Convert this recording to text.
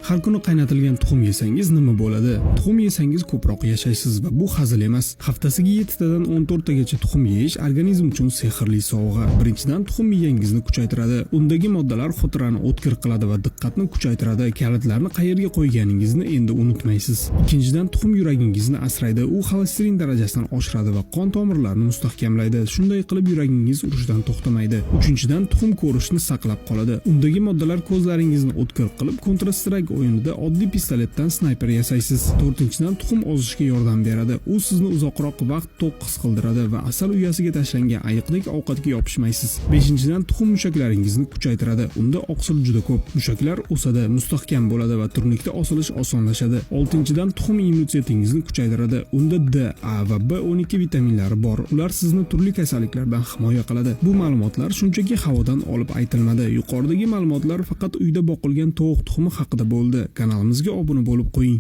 Har kuni qaynatilgan tuxum yesangiz nima bo'ladi? Tuxum yesangiz ko'proq yashaysiz va bu hazil emas. Haftasiga 7 tadan 14 tagacha tuxum yeyish organizm uchun sehrli sovg'a. Birinchidan, tuxum miyangizni kuchaytiradi. Undagi moddalar xotirani o'tkir qiladi va diqqatni kuchaytiradi. Kalitlarni qayerga qo'yganingizni endi unutmaysiz. Ikkinchidan, tuxum yuragingizni asraydi. U xolesterin darajasini oshiradi va qon tomirlarini mustahkamlaydi. Shunday qilib yuragingiz urishdan to'xtamaydi. Uchinchidan, tuxum ko'rishni saqlab qoladi. Undagi moddalar ko'zlaringizni o'tkir qilib, Counter-Strike o'yinida oddiy pistoletdan snayper yasaysiz. To'rtinchidan, tuxum ozishga yordam beradi. U sizni uzoqroq vaqt to'q his qildiradi va asal uyasiga tashlangan ayiqdek ovqatga yopishmaysiz. Beshinchidan, tuxum mushaklaringizni kuchaytiradi. Unda oqsil juda ko'p. Mushaklar o'sadi, mustahkam bo'ladi va turnikda osilish osonlashadi. Oltinchidan, tuxum immunitetingizni kuchaytiradi. Unda D, A va B12 vitaminlari bor. Ular sizni turli kasalliklardan himoya qiladi. Bu ma'lumotlar shunchaki havodan olib aytilmadi. Yuqoridagi ma'lumotlar faqat uyda boqilgan tovuq tuxumi haqida bo'ldi. Kanalimizga obuna bo'lib qo'ying.